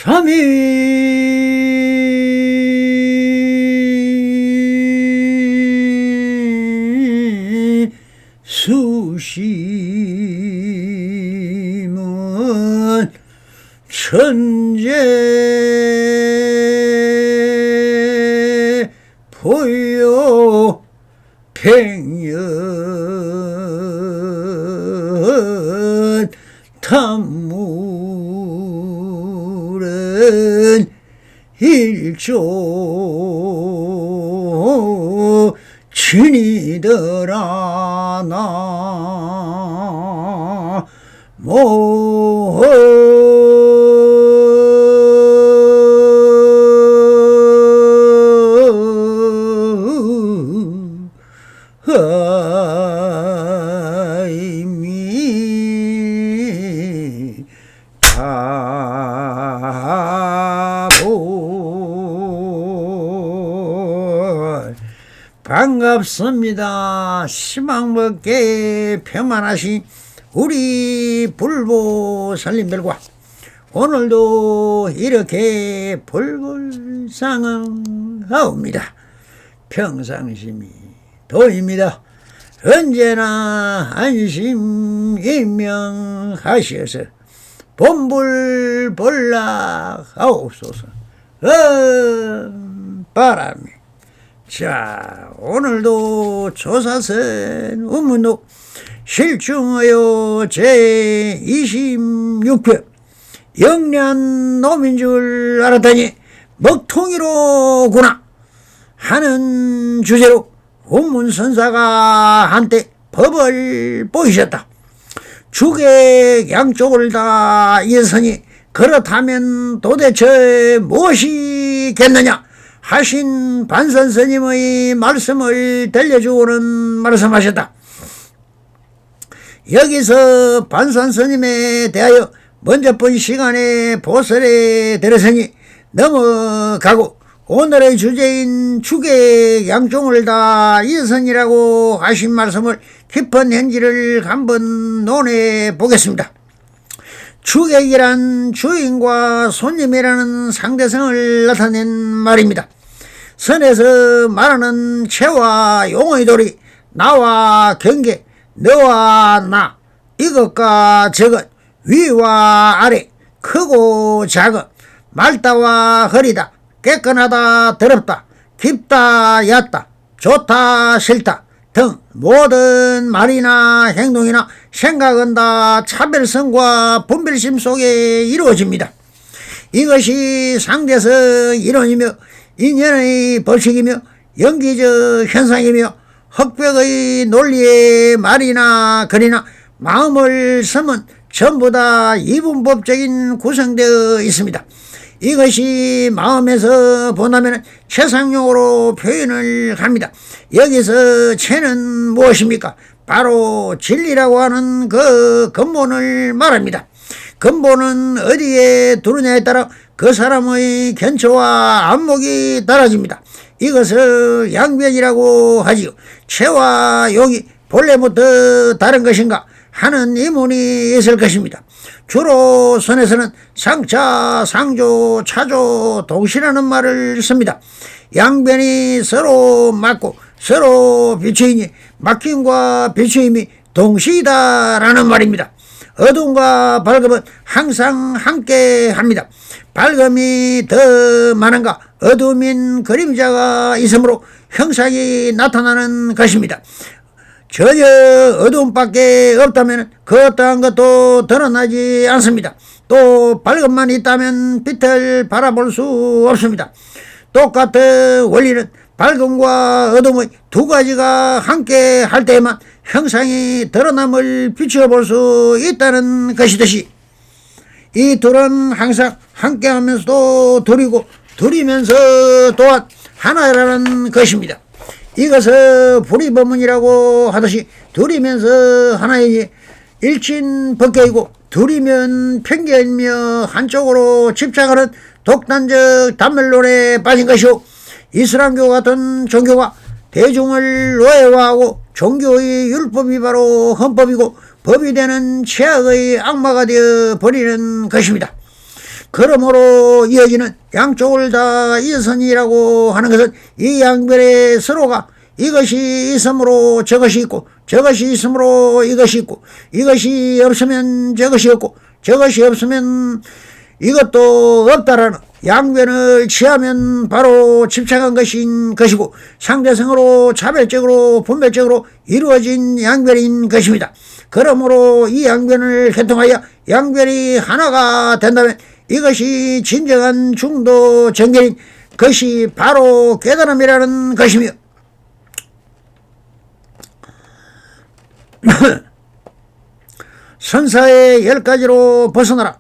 삼위 수심은 천재 보여 백년 탐물은 일조 진이더라 나모 아이미 자보 반갑습니다. 시망먹게 평안하신 우리 불보 살림들과 오늘도 이렇게 불불상응하옵니다. 평상심이 도입니다. 언제나 안심임명하셔서 본불볼락하옵소서. 바람이. 자, 오늘도 조사선 우문록 실중하여 제26회 영년 놈인 줄 알았더니 먹통이로구나 하는 주제로 운문선사가 한때 법을 보이셨다. 주객 양쪽을 다 이어서니 그렇다면 도대체 무엇이겠느냐 하신 반선스님의 말씀을 들려주고는 말씀하셨다. 여기서 반선스님에 대하여 먼저 본 시간에 보설에 들었으니 넘어가고 오늘의 주제인 주객 양쪽을 다 이어선이라고 하신 말씀을 깊은 현지를 한번 논해 보겠습니다. 주객이란 주인과 손님이라는 상대성을 나타낸 말입니다. 선에서 말하는 체와 용의 도리, 나와 경계, 너와 나, 이것과 저것, 위와 아래, 크고 작은, 맑다와 흐리다, 깨끗하다 더럽다, 깊다 얕다, 좋다 싫다 등 모든 말이나 행동이나 생각은 다 차별성과 분별심 속에 이루어집니다. 이것이 상대성 이론이며 인연의 법칙이며 연기적 현상이며 흑백의 논리의 말이나 글이나 마음을 쓰면 전부 다 이분법적인 구성되어 있습니다. 이것이 마음에서 본다면 최상용으로 표현을 합니다. 여기서 체는 무엇입니까? 바로 진리라고 하는 그 근본을 말합니다. 근본은 어디에 두느냐에 따라 그 사람의 견처와 안목이 달라집니다. 이것을 양변이라고 하지요. 체와 용이 본래부터 다른 것인가 하는 의문이 있을 것입니다. 주로 선에서는 상차, 상조, 차조, 동시라는 말을 씁니다. 양변이 서로 맞고 서로 비추이니 막힘과 비추임이 동시이다라는 말입니다. 어둠과 밝음은 항상 함께 합니다. 밝음이 더 많은가 어둠인 그림자가 있으므로 형상이 나타나는 것입니다. 전혀 어두움밖에 없다면 그 어떠한 것도 드러나지 않습니다. 또 밝음만 있다면 빛을 바라볼 수 없습니다. 똑같은 원리는 밝음과 어둠의 두 가지가 함께 할 때에만 형상이 드러남을 비추어 수 있다는 것이듯이 이 둘은 항상 함께 하면서도 둘이고 둘이면서 또한 하나라는 것입니다. 이것을 불이법문이라고 하듯이 둘이면서 하나이니 일진법계이고 둘이면 편견이며 한쪽으로 집착하는 독단적 단멸론에 빠진 것이오. 이슬람교 같은 종교가 대중을 노예화하고 종교의 율법이 바로 헌법이고 법이 되는 최악의 악마가 되어 버리는 것입니다. 그러므로 이어지는 양쪽을 다 이선이라고 하는 것은 이 양변의 서로가 이것이 있으므로 저것이 있고 저것이 있으므로 이것이 있고 이것이 없으면 저것이 없고 저것이 없으면 이것도 없다라는 양변을 취하면 바로 집착한 것인 것이고 상대성으로 차별적으로 분별적으로 이루어진 양변인 것입니다. 그러므로 이 양변을 개통하여 양변이 하나가 된다면 이것이 진정한 중도 정결인 것이 바로 깨달음이라는 것이며 선사의 10가지로 벗어나라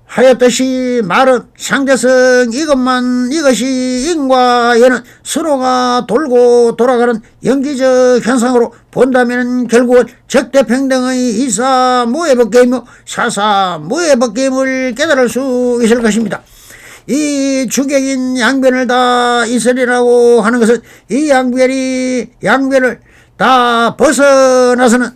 하였듯이 말은 상대성 이것이 인과 예는 서로가 돌고 돌아가는 연기적 현상으로 본다면 결국은 적대평등의 이사무해법계이며 사사무해법계임을 깨달을 수 있을 것입니다. 이 주객인 양변을 다 이설이라고 하는 것은 이 양변을 다 벗어나서는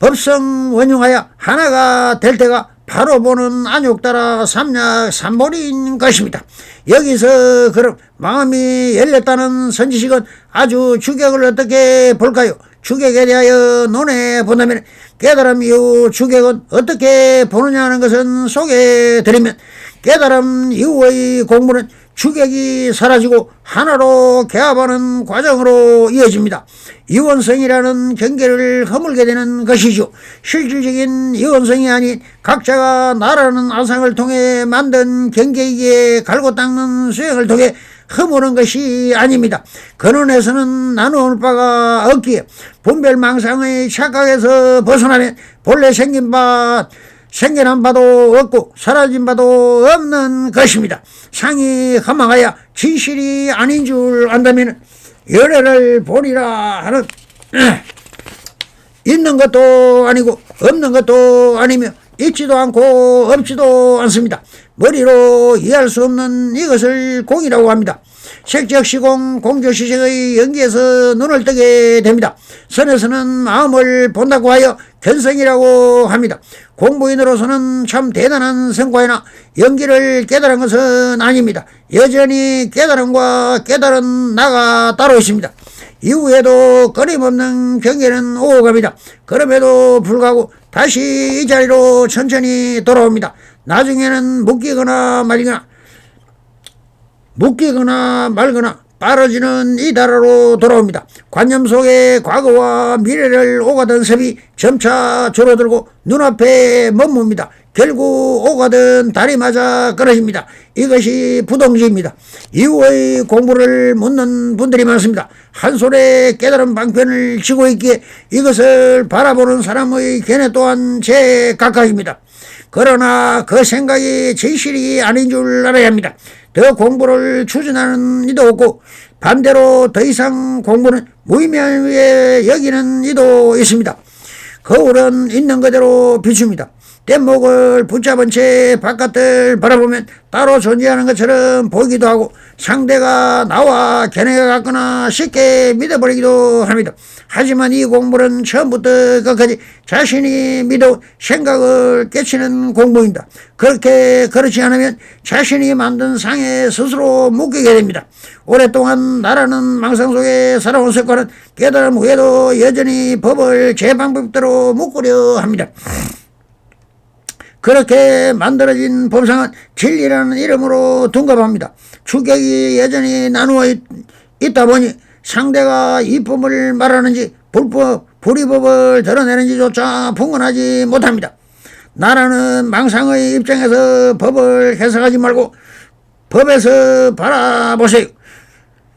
법성 원흉하여 하나가 될 때가 바로 보는 안욕따라 삼약 삼보리인 것입니다. 여기서 그럼 마음이 열렸다는 선지식은 아주 주객을 어떻게 볼까요? 주객에 대하여 논해 본다면 깨달음 이후 주객은 어떻게 보느냐는 것은 소개해드리면 깨달음 이후의 공부는 주객이 사라지고 하나로 개합하는 과정으로 이어집니다. 이원성이라는 경계를 허물게 되는 것이죠. 실질적인 이원성이 아닌 각자가 나라는 아상을 통해 만든 경계이기에 갈고 닦는 수행을 통해 허무는 것이 아닙니다. 근원에서는 나누어 바가 없기에 분별망상의 착각에서 벗어나면 본래 생겨난 바도 없고 사라진 바도 없는 것입니다. 상이 허망하여 진실이 아닌 줄 안다면 열애를 보리라 하는 있는 것도 아니고 없는 것도 아니며 있지도 않고 없지도 않습니다. 머리로 이해할 수 없는 이것을 공이라고 합니다. 색적시공 공조시색의 연기에서 눈을 뜨게 됩니다. 선에서는 마음을 본다고 하여 견성이라고 합니다. 공부인으로서는 참 대단한 성과이나 연기를 깨달은 것은 아닙니다. 여전히 깨달음과 깨달은 나가 따로 있습니다. 이후에도 끊임없는 경계는 오고 갑니다. 그럼에도 불구하고 다시 이 자리로 천천히 돌아옵니다. 나중에는 묶이거나 말거나 빠르지는 이 나라로 돌아옵니다. 관념 속에 과거와 미래를 오가던 섭이 점차 줄어들고 눈앞에 머뭅니다. 결국 오가던 달이 맞아 끊어집니다. 이것이 부동지입니다. 이후의 공부를 묻는 분들이 많습니다. 한 손에 깨달은 방편을 쥐고 있기에 이것을 바라보는 사람의 견해 또한 제각각입니다. 그러나 그 생각이 진실이 아닌 줄 알아야 합니다. 더 공부를 추진하는 이도 없고 반대로 더 이상 공부는 무의미하게 여기는 이도 있습니다. 거울은 있는 그대로 비춥니다. 뗏목을 붙잡은 채 바깥을 바라보면 따로 존재하는 것처럼 보이기도 하고 상대가 나와 견해가 같거나 쉽게 믿어버리기도 합니다. 하지만 이 공부는 처음부터 끝까지 자신이 믿어 생각을 깨치는 공부입니다. 그렇지 않으면 자신이 만든 상에 스스로 묶이게 됩니다. 오랫동안 나라는 망상 속에 살아온 석과는 깨달음 후에도 여전히 법을 제 방법대로 묶으려 합니다. 그렇게 만들어진 법상은 진리라는 이름으로 둔갑합니다. 주객이 여전히 나누어 있다 보니 상대가 이법을 말하는지 불이법을 드러내는지조차 분간하지 못합니다. 나라는 망상의 입장에서 법을 해석하지 말고 법에서 바라보세요.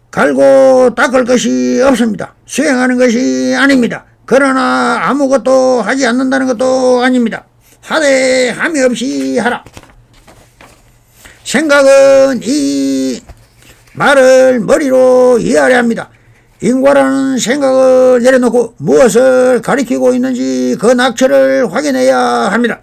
갈고 닦을 것이 없습니다. 수행하는 것이 아닙니다. 그러나 아무것도 하지 않는다는 것도 아닙니다. 하되 함이 없이 하라. 생각은 이 말을 머리로 이해하려 합니다. 인과라는 생각을 내려놓고 무엇을 가리키고 있는지 그 낙처를 확인해야 합니다.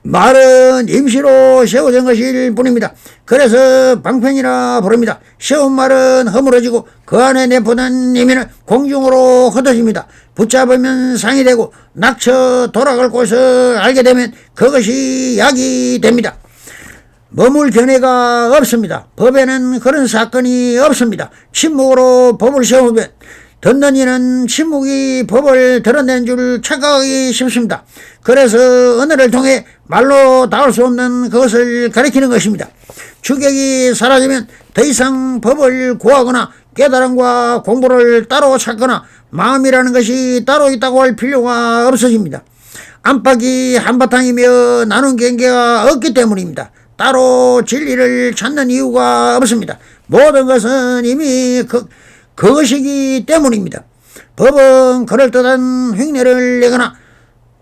말은 임시로 세워진 것일 뿐입니다. 그래서 방편이라 부릅니다. 세운 말은 허물어지고 그 안에 내포된 의미는 공중으로 흩어집니다. 붙잡으면 상이 되고 낙처 돌아갈 곳을 알게 되면 그것이 약이 됩니다. 머물 견해가 없습니다. 법에는 그런 사건이 없습니다. 침묵으로 법을 세우면 듣는 이는 침묵이 법을 드러낸 줄 착각하기 쉽습니다. 그래서 언어를 통해 말로 닿을 수 없는 그것을 가리키는 것입니다. 주객이 사라지면 더 이상 법을 구하거나 깨달음과 공부를 따로 찾거나 마음이라는 것이 따로 있다고 할 필요가 없어집니다. 안팎이 한바탕이며 나눈 경계가 없기 때문입니다. 따로 진리를 찾는 이유가 없습니다. 모든 것은 이미 그것이기 때문입니다. 법은 그럴듯한 흉내를 내거나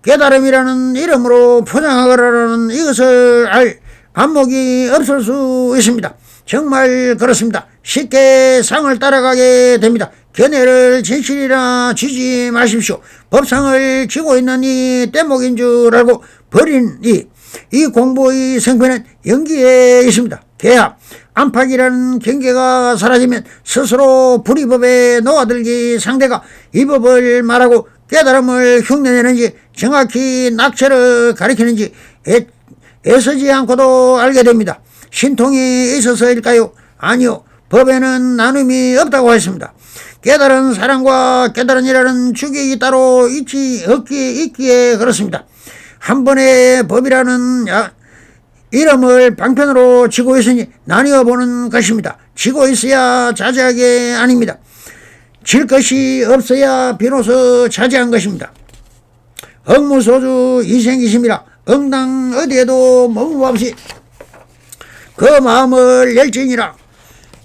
깨달음이라는 이름으로 포장하거라는 이것을 알 안목이 없을 수 있습니다. 정말 그렇습니다. 쉽게 상을 따라가게 됩니다. 견해를 진실이라 쥐지 마십시오. 법상을 쥐고 있는 이 뗏목인 줄 알고 버린 이 공부의 생편은 연기에 있습니다. 계합, 안팎이라는 경계가 사라지면 스스로 불이법에 녹아들기 상대가 이 법을 말하고 깨달음을 흉내내는지 정확히 낙처를 가리키는지 애쓰지 않고도 알게 됩니다. 신통이 있어서일까요? 아니요. 법에는 나눔이 없다고 했습니다. 깨달은 사랑과 깨달은이라는 주객이 따로 있기에 그렇습니다. 한 번의 법이라는 이름을 방편으로 지고 있으니 나뉘어 보는 것입니다. 지고 있어야 자제하게 아닙니다. 질 것이 없어야 비로소 자제한 것입니다. 억무소주 이생이심이라 응당 어디에도 머무 없이 그 마음을 열지니라.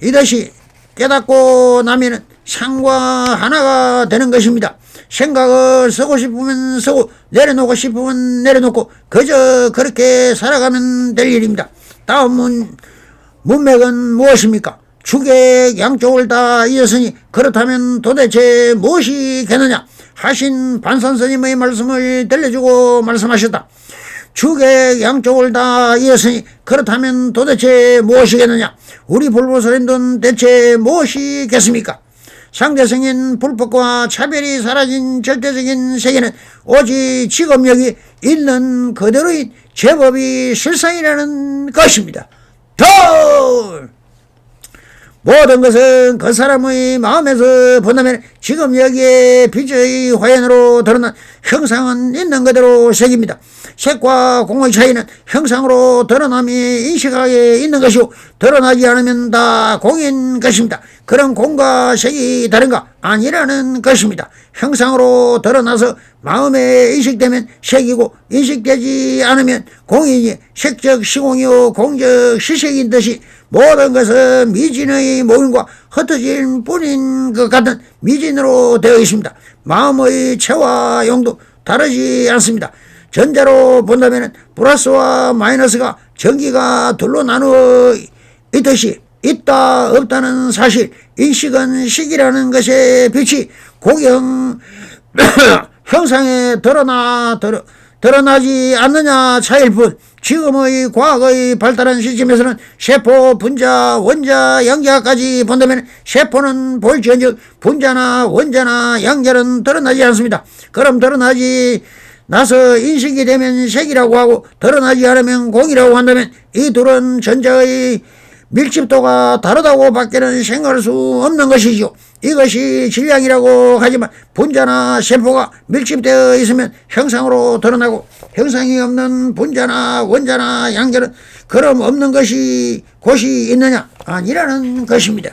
이것이 깨닫고 나면은 상과 하나가 되는 것입니다. 생각을 쓰고 싶으면 쓰고 내려놓고 싶으면 내려놓고 그저 그렇게 살아가면 될 일입니다. 다음 문맥은 무엇입니까? 주객 양쪽을 다 이었으니 그렇다면 도대체 무엇이겠느냐 하신 반선스님의 말씀을 들려주고 말씀하셨다. 주객 양쪽을 다 이었으니 그렇다면 도대체 무엇이겠느냐. 우리 불보살님은 대체 무엇이겠습니까? 상대성인 불법과 차별이 사라진 절대적인 세계는 오직 직업력이 있는 그대로인 제법이 실상이라는 것입니다. 모든 것은 그 사람의 마음에서 본다면 지금 여기에 빛의 화연으로 드러난 형상은 있는 그대로 색입니다. 색과 공의 차이는 형상으로 드러남이 인식하게 있는 것이고 드러나지 않으면 다 공인 것입니다. 그런 공과 색이 다른가? 아니라는 것입니다. 형상으로 드러나서 마음에 인식되면 색이고 인식되지 않으면 공이니 색적 시공이요 공적 시색인 듯이 모든 것은 미진의 모임과 흩어질 뿐인 것 같은 미진으로 되어 있습니다. 마음의 체와 용도 다르지 않습니다. 전자로 본다면 플러스와 마이너스가 전기가 둘로 나누어 있듯이 있다 없다는 사실, 인식은 식이라는 것의 빛이 공형 형상에 드러나지 않느냐 차일 뿐, 지금의 과학의 발달한 시점에서는 세포, 분자, 원자, 양자까지 본다면 세포는 볼지언정 분자나 원자나 양자는 드러나지 않습니다. 그럼 드러나지 나서 인식이 되면 색이라고 하고 드러나지 않으면 공이라고 한다면 이 둘은 전자의 밀집도가 다르다고 밖에는 생각할 수 없는 것이죠. 이것이 질량이라고 하지만 분자나 세포가 밀집되어 있으면 형상으로 드러나고 형상이 없는 분자나 원자나 양자는 그럼 없는 곳이 있느냐? 아니라는 것입니다.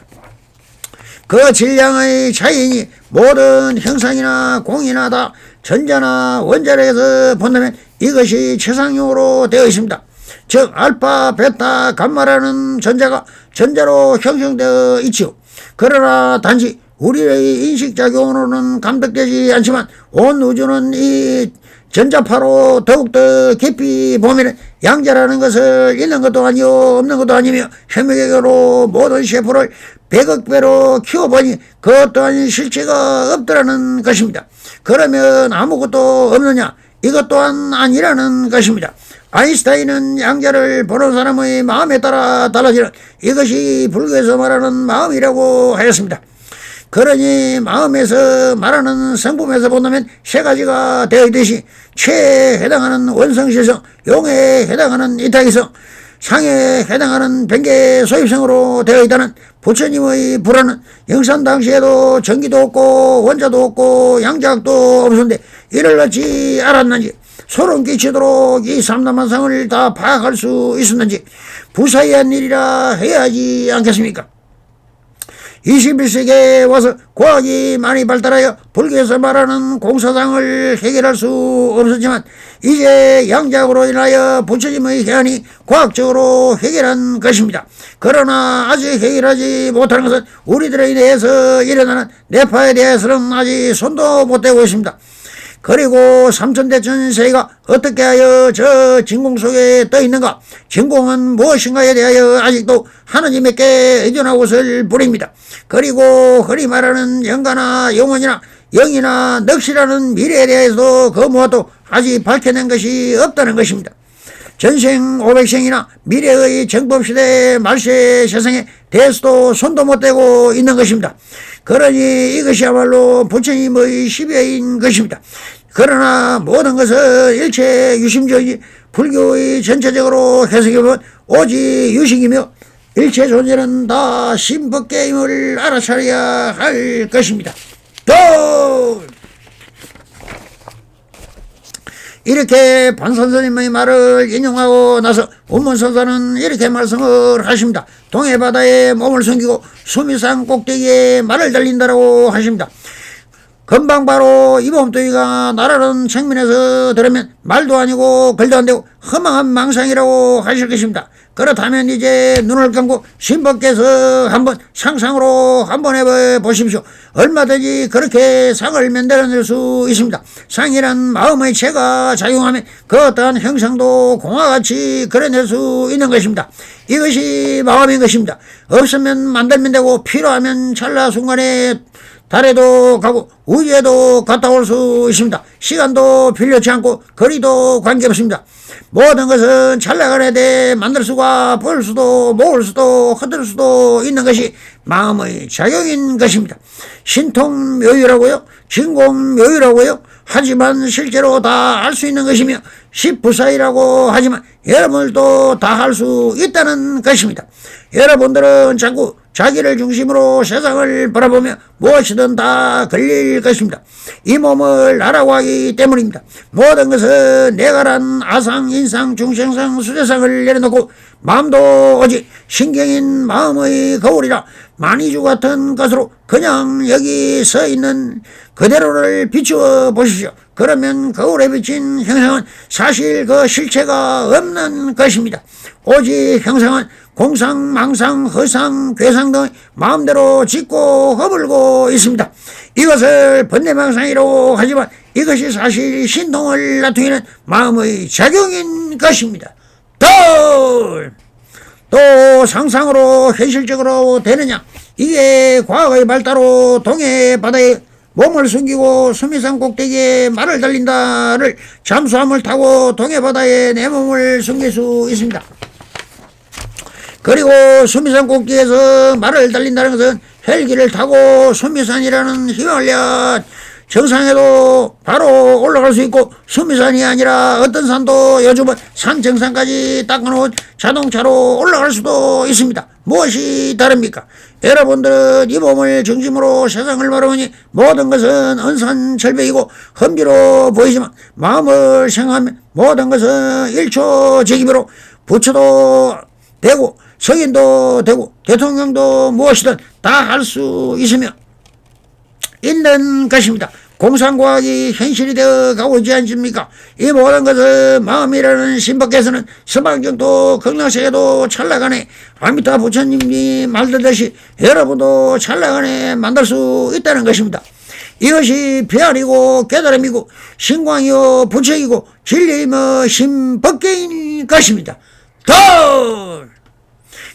그 질량의 차이니 모든 형상이나 공이나 다 전자나 원자력에서 본다면 이것이 최상용으로 되어 있습니다. 즉 알파, 베타, 감마라는 전자가 전자로 형성되어 있지요. 그러나 단지 우리의 인식작용으로는 감독되지 않지만 온 우주는 이 전자파로 더욱더 깊이 보면 양자라는 것을 있는 것도 아니요 없는 것도 아니며 현미경으로 모든 세포를 100억 배로 키워보니 그 또한 실체가 없더라는 것입니다. 그러면 아무것도 없느냐? 이것 또한 아니라는 것입니다. 아인슈타인은 양자를 보는 사람의 마음에 따라 달라지는 이것이 불교에서 말하는 마음이라고 하였습니다. 그러니 마음에서 말하는 성품에서 본다면 세 가지가 되어 있듯이 체에 해당하는 원성실성, 용에 해당하는 이타기성, 상에 해당하는 변계 소입성으로 되어 있다는 부처님의 불화는 영산 당시에도 전기도 없고 원자도 없고 양자학도 없었는데 이를 어찌 알았는지, 소름 끼치도록 이 삼남한상을 다 파악할 수 있었는지 부사의한 일이라 해야 하지 않겠습니까? 21세기에 와서 과학이 많이 발달하여 불교에서 말하는 공사상을 해결할 수 없었지만 이제 양자학으로 인하여 부처님의 해안이 과학적으로 해결한 것입니다. 그러나 아직 해결하지 못하는 것은 우리들에 대해서 일어나는 뇌파에 대해서는 아직 손도 못 대고 있습니다. 그리고 삼천대천 세계가 어떻게 하여 저 진공 속에 떠 있는가, 진공은 무엇인가에 대하여 아직도 하느님에게 의존하고 있을 뿐입니다. 그리고 흔히 말하는 영가나 영원이나 영이나 넋이라는 미래에 대해서도 그 무엇도 아직 밝혀낸 것이 없다는 것입니다. 전생 500생이나 미래의 정법시대 말세 세상에 대해서도 손도 못 대고 있는 것입니다. 그러니 이것이야말로 부처님의 시배인 것입니다. 그러나 모든 것은 일체 유심적이지 불교의 전체적으로 해석해보면 오직 유식이며 일체 존재는 다 신법계임을 알아차려야 할 것입니다. 또 이렇게 반선생님의 말을 인용하고 나서 운문선사는 이렇게 말씀을 하십니다. 동해바다에 몸을 숨기고 수미산 꼭대기에 말을 달린다라고 하십니다. 금방 바로 이 몸뚱이가 날아오는 측면에서 들으면 말도 아니고 글도 안 되고 허망한 망상이라고 하실 것입니다. 그렇다면 이제 눈을 감고 신법께서 한번 상상으로 한번 해보십시오. 얼마든지 그렇게 상을 만들어낼 수 있습니다. 상이란 마음의 체가 작용하면 그 어떠한 형상도 공화같이 그려낼 수 있는 것입니다. 이것이 마음인 것입니다. 없으면 만들면 되고 필요하면 찰나 순간에 달에도 가고 우주에도 갔다 올 수 있습니다. 시간도 필요치 않고 거리도 관계없습니다. 모든 것은 찰나간에 대해 만들 수가 볼 수도 모을 수도 흔들 수도 있는 것이 마음의 작용인 것입니다. 신통묘유라고요, 진공묘유라고요. 하지만 실제로 다 알 수 있는 것이며 십부사이라고 하지만 여러분들도 다 할 수 있다는 것입니다. 여러분들은 자꾸 자기를 중심으로 세상을 바라보며 무엇이든 다 걸릴 것입니다. 이 몸을 나라고 하기 때문입니다. 모든 것은 내가란 아상, 인상, 중생상, 수제상을 내려놓고 마음도 오직 신경인 마음의 거울이라 만이주 같은 것으로 그냥 여기 서 있는 그대로를 비추어 보십시오. 그러면 거울에 비친 형상은 사실 그 실체가 없는 것입니다. 오직 형상은 공상, 망상, 허상, 괴상 등 마음대로 짓고 허물고 있습니다. 이것을 번뇌망상이라고 하지만 이것이 사실 신통을 나타내는 마음의 작용인 것입니다. 또 상상으로 현실적으로 되느냐? 이게 과거의 발달로 동해 바다에 몸을 숨기고 수미산 꼭대기에 말을 달린다를 잠수함을 타고 동해 바다에 내 몸을 숨길 수 있습니다. 그리고 수미산 꼭대기에서 말을 달린다는 것은 헬기를 타고 수미산이라는 희망을 위한 정상에도 바로 올라갈 수 있고, 수미산이 아니라 어떤 산도 요즘은 산 정상까지 닦아놓은 자동차로 올라갈 수도 있습니다. 무엇이 다릅니까? 여러분들은 이 몸을 중심으로 세상을 바라보니 모든 것은 언산절벽이고 험비로 보이지만 마음을 생각하면 모든 것은 일초적이므로 부처도 되고 성인도 되고 대통령도 무엇이든 다 할 수 있으며 있는 것입니다. 공상과학이 현실이 되어 가고 있지 않습니까? 이 모든 것은 마음이라는 신법께서는 서방정도 극락세계도 찰나간에 아미타 부처님이 말들듯이 여러분도 찰나간에 만들 수 있다는 것입니다. 이것이 비아니고 깨달음이고 신광이요 부처이고 진리이며 신법계인 것입니다.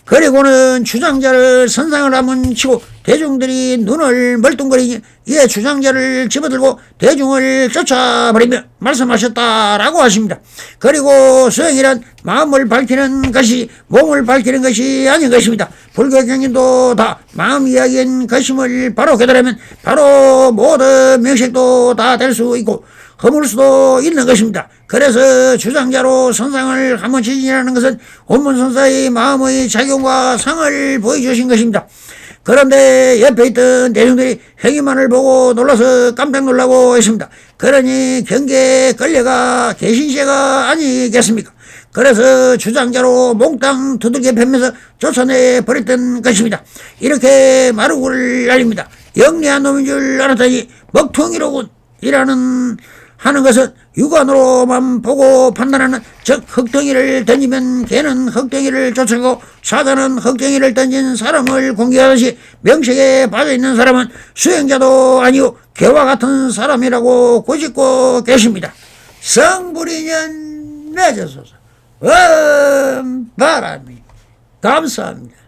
그리고는 주장자를 선상을 한번 치고 대중들이 눈을 멀뚱거리니 이에 주장자를 집어들고 대중을 쫓아버리며 말씀하셨다라고 하십니다. 그리고 수행이란 마음을 밝히는 것이 몸을 밝히는 것이 아닌 것입니다. 불교 경전도 다 마음 이야기인 것임을 바로 깨달으면 바로 모든 명식도 다 될 수 있고 허물 수도 있는 것입니다. 그래서 주장자로 선상을 한번 치지라는 것은 원문선사의 마음의 작용과 상을 보여주신 것입니다. 그런데 옆에 있던 대중들이 행위만을 보고 놀라서 깜짝 놀라고 했습니다. 그러니 경계에 끌려가 개신세가 아니겠습니까? 그래서 주장자로 몽땅 두들겨 패면서 쫓아내 버렸던 것입니다. 이렇게 마루구를 날립니다. 영리한 놈인 줄 알았더니 먹통이로군 이라는 하는 것은 육안으로만 보고 판단하는 즉 흙덩이를 던지면 개는 흙덩이를 쫓아가고 사자는 흙덩이를 던진 사람을 공격하듯이 명식에 빠져있는 사람은 수행자도 아니오 개와 같은 사람이라고 꾸짖고 계십니다. 성불인연 맺어소서 바람이 감사합니다.